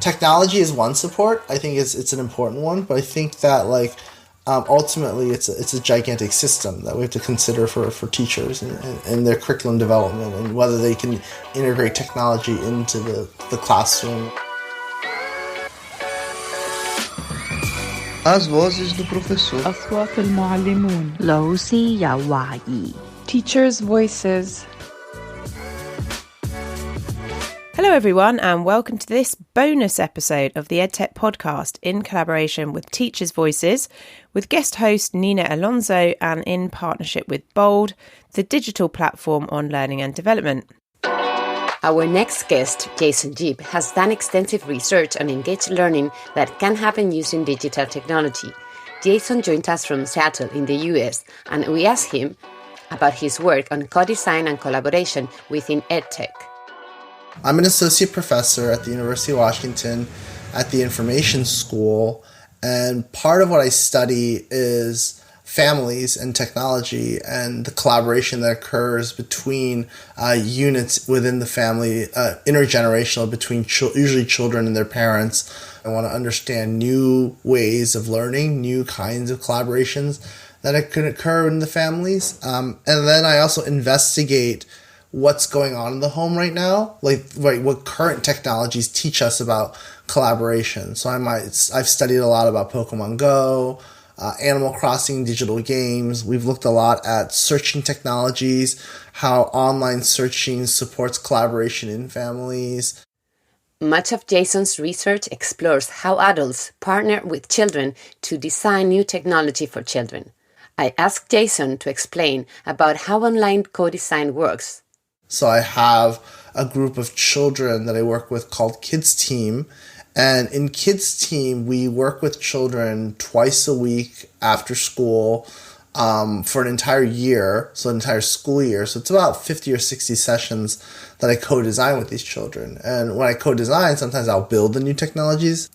technology is one support. I think it's an important one, but I think that ultimately it's a gigantic system that we have to consider for teachers and their curriculum development and whether they can integrate technology into the classroom. As vozes do professor. أصوات المعلمون. 老師有話兒. Teachers' voices. Hello everyone and welcome to this bonus episode of the EdTech podcast in collaboration with Teachers' Voices with guest host Nina Alonso and in partnership with Bold, the digital platform on learning and development. Our next guest, Jason Gibb, has done extensive research on engaged learning that can happen using digital technology. Jason joined us from Seattle in the US, and we asked him about his work on co-design and collaboration within EdTech. I'm an associate professor at the University of Washington at the Information School, and part of what I study is families and technology and the collaboration that occurs between units within the family, intergenerational between usually children and their parents. I want to understand new ways of learning, new kinds of collaborations that could occur in the families. And then I also investigate what's going on in the home right now, what current technologies teach us about collaboration. So I've studied a lot about Pokemon Go, Animal Crossing, digital games. We've looked a lot at searching technologies, how online searching supports collaboration in families. Much of Jason's research explores how adults partner with children to design new technology for children. I asked Jason to explain about how online co-design works. So I have a group of children that I work with called Kids Team. And in Kids Team, we work with children twice a week after school for an entire year, so an entire school year. So it's about 50 or 60 sessions that I co-design with these children. And when I co-design, sometimes I'll build the new technologies.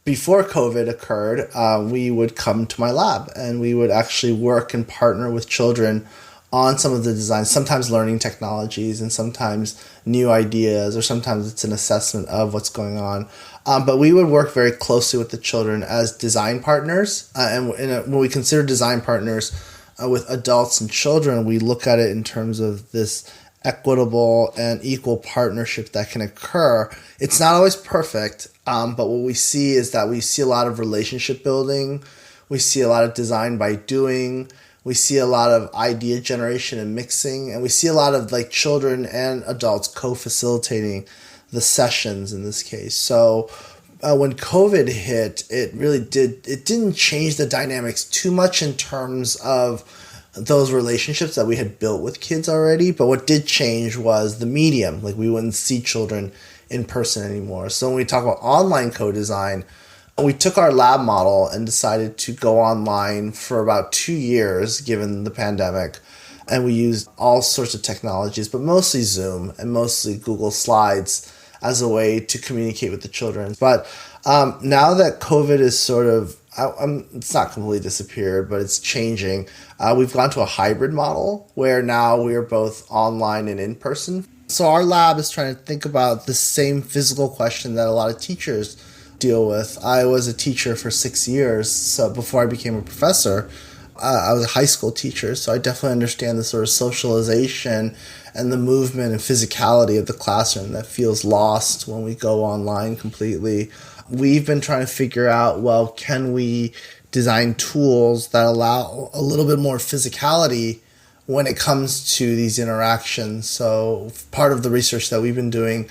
Before COVID occurred, we would come to my lab and we would actually work and partner with children on some of the designs, sometimes learning technologies and sometimes new ideas, or sometimes it's an assessment of what's going on. But we would work very closely with the children as design partners. And when we consider design partners with adults and children, we look at it in terms of this equitable and equal partnership that can occur. It's not always perfect, but what we see is that we see a lot of relationship building. We see a lot of design by doing. We see a lot of idea generation and mixing, and we see a lot of children and adults co-facilitating the sessions in this case. So when COVID hit, it didn't change the dynamics too much in terms of those relationships that we had built with kids already. But what did change was the medium. We wouldn't see children in person anymore. So when we talk about online co-design, we took our lab model and decided to go online for about 2 years, given the pandemic. And we used all sorts of technologies, but mostly Zoom and mostly Google Slides as a way to communicate with the children. But now that COVID is it's not completely disappeared, but it's changing. We've gone to a hybrid model where now we are both online and in person. So our lab is trying to think about the same physical question that a lot of teachers deal with. I was a teacher for 6 years, so before I became a professor, I was a high school teacher, so I definitely understand the sort of socialization and the movement and physicality of the classroom that feels lost when we go online completely. We've been trying to figure out, can we design tools that allow a little bit more physicality when it comes to these interactions? So part of the research that we've been doing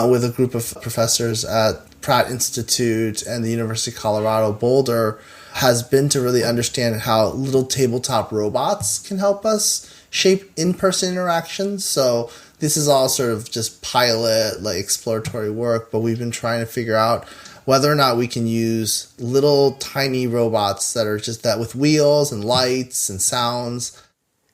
with a group of professors at Pratt Institute and the University of Colorado Boulder has been to really understand how little tabletop robots can help us shape in-person interactions. So this is all sort of just pilot, exploratory work, but we've been trying to figure out whether or not we can use little tiny robots that are just that with wheels and lights and sounds.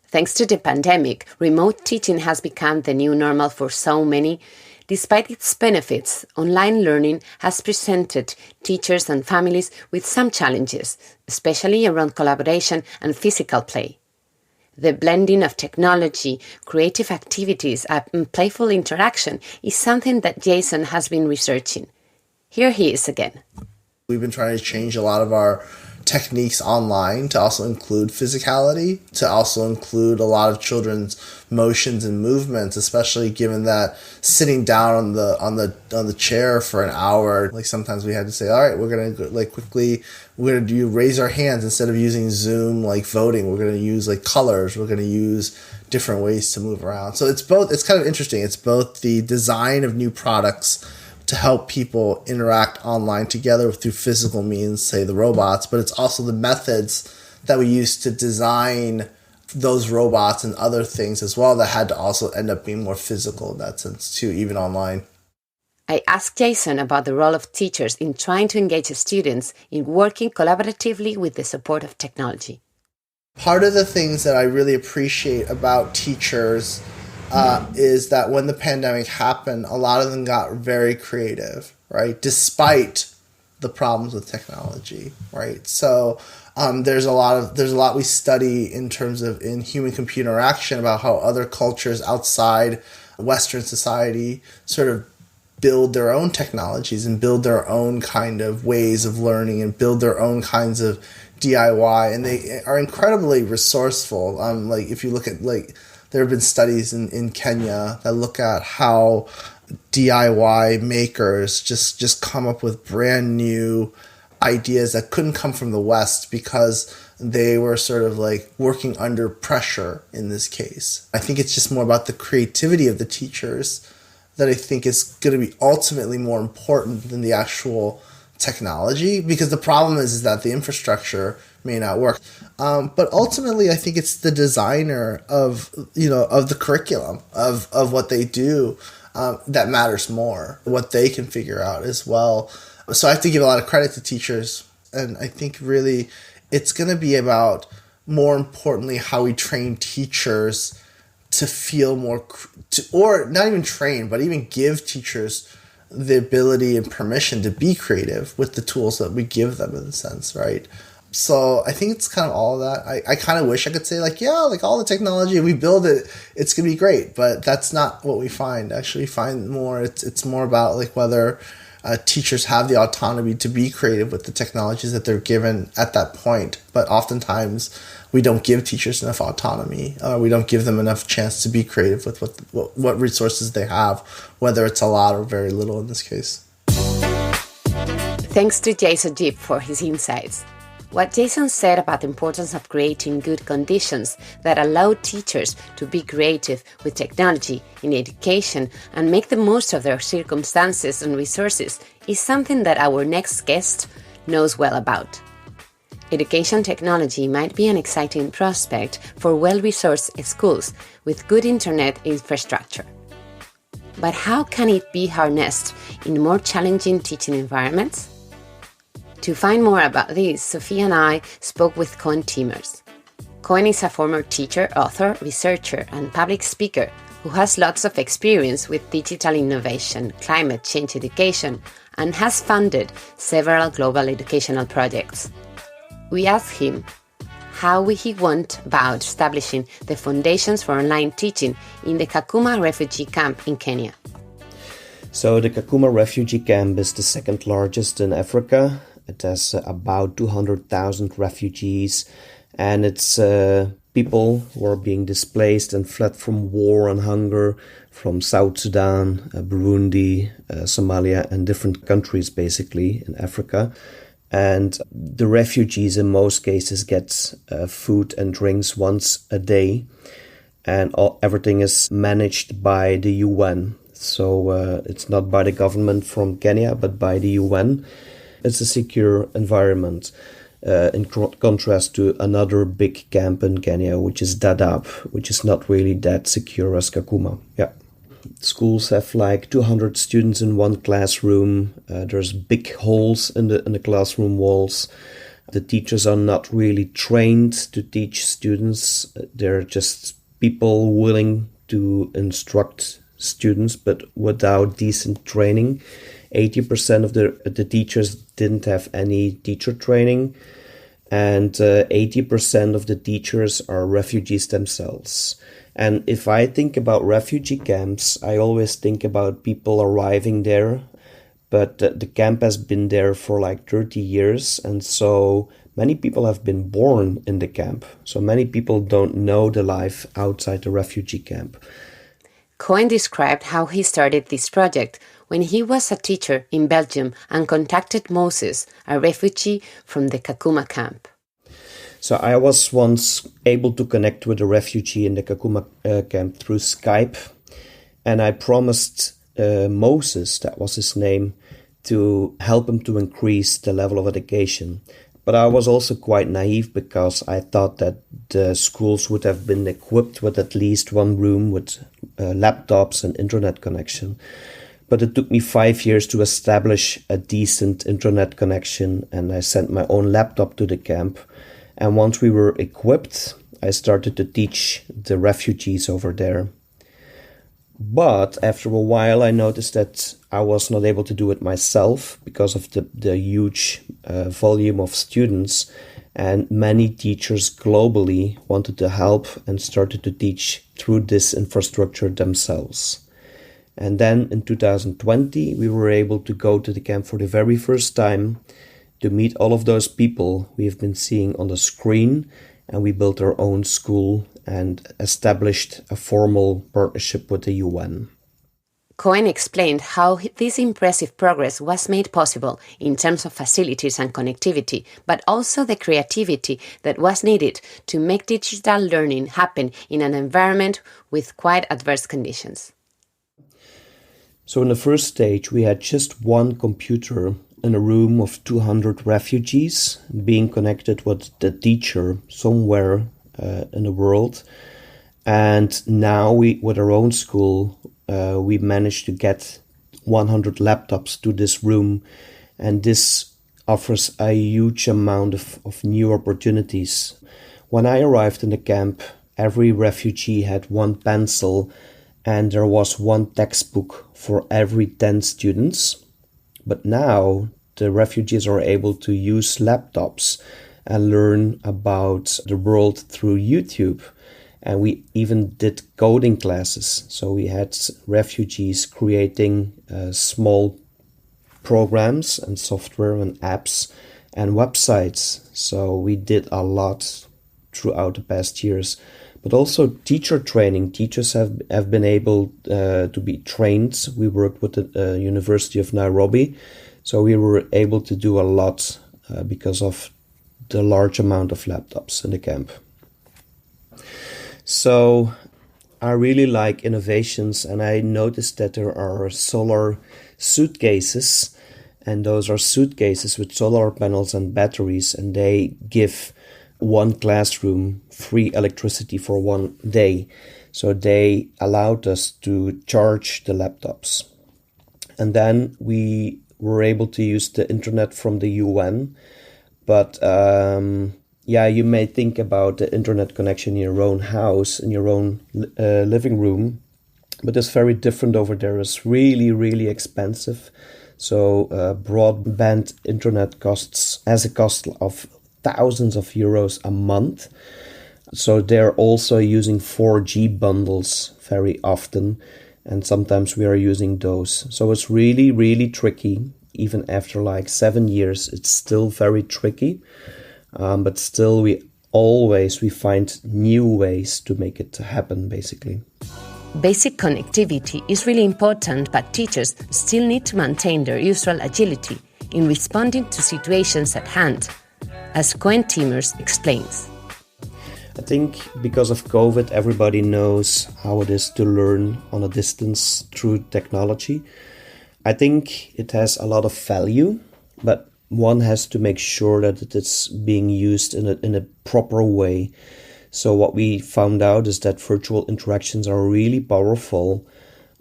Thanks to the pandemic, remote teaching has become the new normal for so many. Despite its benefits, online learning has presented teachers and families with some challenges, especially around collaboration and physical play. The blending of technology, creative activities, and playful interaction is something that Jason has been researching. Here he is again. We've been trying to change a lot of our techniques online to also include physicality, to also include a lot of children's motions and movements, especially given that sitting down on the chair for an hour, like sometimes we had to say, all right, we're going to we're going to do raise our hands instead of using Zoom like voting. We're going to use like colors. We're going to use different ways to move around. So it's kind of interesting. It's both the design of new products to help people interact online together through physical means, say the robots, but it's also the methods that we use to design those robots and other things as well that had to also end up being more physical in that sense too, even online. I asked Jason about the role of teachers in trying to engage students in working collaboratively with the support of technology. Part of the things that I really appreciate about teachers is that when the pandemic happened, a lot of them got very creative, right? Despite the problems with technology, right? So there's a lot we study in terms of in human computer interaction about how other cultures outside Western society sort of build their own technologies and build their own kind of ways of learning and build their own kinds of DIY, and they are incredibly resourceful. Like if you look at there have been studies in Kenya that look at how DIY makers just come up with brand new ideas that couldn't come from the West because they were sort of like working under pressure in this case. I think it's just more about the creativity of the teachers that I think is going to be ultimately more important than the actual technology, because the problem is that the infrastructure may not work. But ultimately, I think it's the designer of the curriculum of what they do that matters more, what they can figure out as well. So I have to give a lot of credit to teachers, and I think really it's going to be about, more importantly, how we train teachers to feel more, or not even train, but even give teachers the ability and permission to be creative with the tools that we give them, in a sense, right? So I think it's kind of all of that. I kind of wish I could say all the technology, we build it, it's going to be great, but that's not what we find. Actually, we find more, it's more about whether teachers have the autonomy to be creative with the technologies that they're given at that point. But oftentimes we don't give teachers enough autonomy. We don't give them enough chance to be creative with what resources they have, whether it's a lot or very little in this case. Thanks to Jason Jeep for his insights. What Jason said about the importance of creating good conditions that allow teachers to be creative with technology in education and make the most of their circumstances and resources is something that our next guest knows well about. Education technology might be an exciting prospect for well-resourced schools with good internet infrastructure. But how can it be harnessed in more challenging teaching environments? To find more about this, Sophia and I spoke with Koen Timmers. Koen is a former teacher, author, researcher, and public speaker who has lots of experience with digital innovation, climate change education, and has funded several global educational projects. We asked him how he went about establishing the foundations for online teaching in the Kakuma refugee camp in Kenya. So the Kakuma refugee camp is the second largest in Africa. It has about 200,000 refugees, and it's people who are being displaced and fled from war and hunger from South Sudan, Burundi, Somalia, and different countries basically in Africa. And the refugees in most cases get food and drinks once a day, and everything is managed by the UN. So it's not by the government from Kenya, but by the UN. It's a secure environment, in contrast to another big camp in Kenya, which is Dadaab, which is not really that secure as Kakuma. Yeah. Schools have 200 students in one classroom. There's big holes in the classroom walls. The teachers are not really trained to teach students. They're just people willing to instruct students, but without decent training. 80% of the teachers didn't have any teacher training, and 80% of the teachers are refugees themselves. And if I think about refugee camps, I always think about people arriving there but the camp has been there for like 30 years, and so many people have been born in the camp. So many people don't know the life outside the refugee camp. Koen described how he started this project when he was a teacher in Belgium and contacted Moses, a refugee from the Kakuma camp. So I was once able to connect with a refugee in the Kakuma camp through Skype, and I promised Moses, that was his name, to help him to increase the level of education. But I was also quite naive because I thought that the schools would have been equipped with at least one room with laptops and internet connection. But it took me 5 years to establish a decent internet connection, and I sent my own laptop to the camp. And once we were equipped, I started to teach the refugees over there. But after a while, I noticed that I was not able to do it myself because of the huge volume of students, and many teachers globally wanted to help and started to teach through this infrastructure themselves. And then in 2020, we were able to go to the camp for the very first time to meet all of those people we have been seeing on the screen, and we built our own school and established a formal partnership with the UN. Koen explained how this impressive progress was made possible in terms of facilities and connectivity, but also the creativity that was needed to make digital learning happen in an environment with quite adverse conditions. So in the first stage, we had just one computer in a room of 200 refugees being connected with the teacher somewhere in the world. And now with our own school, we managed to get 100 laptops to this room. And this offers a huge amount of new opportunities. When I arrived in the camp, every refugee had one pencil and there was one textbook for every 10 students. But now the refugees are able to use laptops and learn about the world through YouTube. And we even did coding classes. So we had refugees creating small programs and software and apps and websites. So we did a lot throughout the past years. But also teacher training. Teachers have been able to be trained. We worked with the University of Nairobi. So we were able to do a lot because of the large amount of laptops in the camp. So I really like innovations, and I noticed that there are solar suitcases, and those are suitcases with solar panels and batteries, and they give one classroom free electricity for 1 day. So they allowed us to charge the laptops. And then we were able to use the internet from the UN. But you may think about the internet connection in your own house, in your own living room. But it's very different over there. It's really, really expensive. So broadband internet has a cost of thousands of euros a month. So they're also using 4G bundles very often, and sometimes we are using those. So it's really, really tricky. Even after like 7 years, it's still very tricky. But still, we find new ways to make it happen, basically. Basic connectivity is really important, but teachers still need to maintain their usual agility in responding to situations at hand, as Koen Timmers explains. I think because of COVID, everybody knows how it is to learn on a distance through technology. I think it has a lot of value, but one has to make sure that it is being used in a proper way. So what we found out is that virtual interactions are really powerful,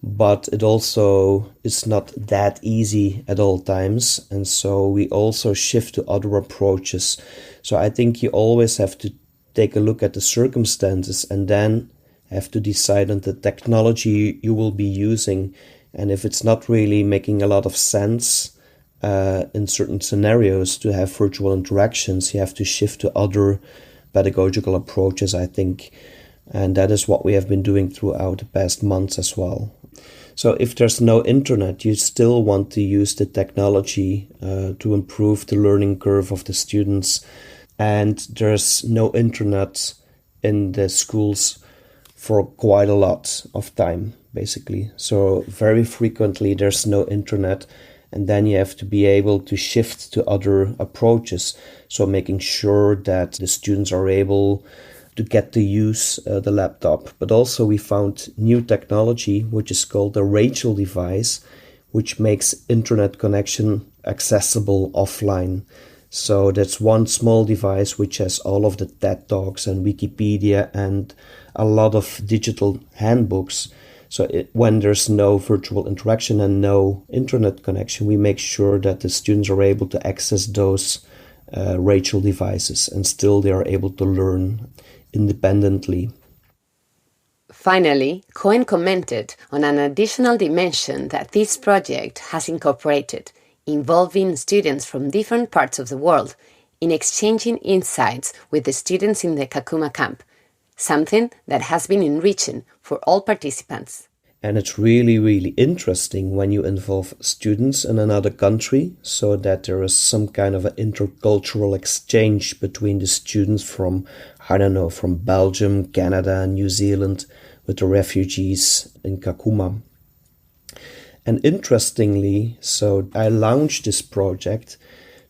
but it also is not that easy at all times. And so we also shift to other approaches. So I think you always have to take a look at the circumstances and then have to decide on the technology you will be using. And if it's not really making a lot of sense in certain scenarios to have virtual interactions, you have to shift to other pedagogical approaches, I think. And that is what we have been doing throughout the past months as well. So if there's no internet, you still want to use the technology to improve the learning curve of the students. And there's no internet in the schools for quite a lot of time, basically. So very frequently there's no internet, and then you have to be able to shift to other approaches. So making sure that the students are able to get to use the laptop. But also we found new technology, which is called the Rachel device, which makes internet connection accessible offline. So that's one small device which has all of the TED Talks and Wikipedia and a lot of digital handbooks. So when there's no virtual interaction and no internet connection, we make sure that the students are able to access those Rachel devices, and still they are able to learn independently. Finally, Cohen commented on an additional dimension that this project has incorporated, involving students from different parts of the world in exchanging insights with the students in the Kakuma camp, something that has been enriching for all participants. And it's really, really interesting when you involve students in another country, so that there is some kind of an intercultural exchange between the students from, from Belgium, Canada, New Zealand, with the refugees in Kakuma. And interestingly, so I launched this project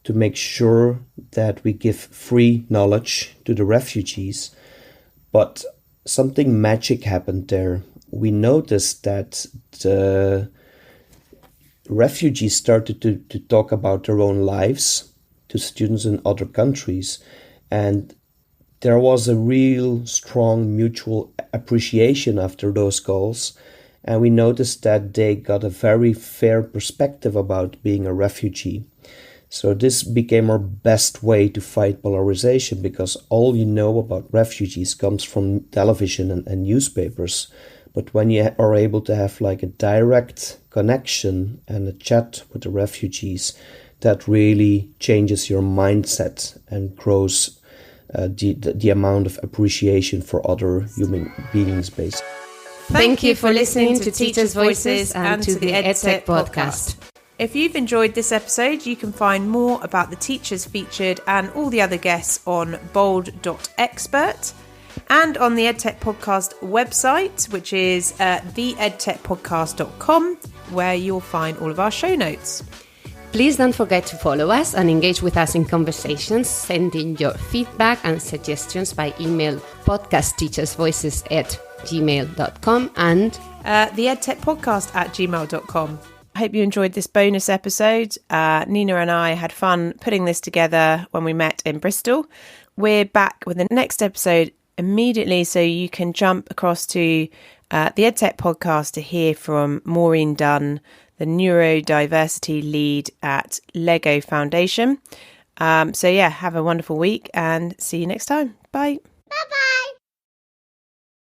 to make sure that we give free knowledge to the refugees, but something magic happened there. We noticed that the refugees started to talk about their own lives to students in other countries, and there was a real strong mutual appreciation after those calls, and we noticed that they got a very fair perspective about being a refugee. So this became our best way to fight polarization, because all you know about refugees comes from television and newspapers. But when you are able to have like a direct connection and a chat with the refugees, that really changes your mindset and grows the amount of appreciation for other human beings, basically. Thank you for listening to Teachers' Voices and to the EdTech podcast. If you've enjoyed this episode, you can find more about the teachers featured and all the other guests on bold.expert and on the EdTech Podcast website, which is theedtechpodcast.com, where you'll find all of our show notes. Please don't forget to follow us and engage with us in conversations. Send in your feedback and suggestions by email podcastteachersvoices@gmail.com and theedtechpodcast@gmail.com. I hope you enjoyed this bonus episode. Nina and I had fun putting this together when we met in Bristol. We're back with the next episode immediately, so you can jump across to the EdTech podcast to hear from Maureen Dunn, the neurodiversity lead at Lego Foundation. Have a wonderful week and see you next time. Bye.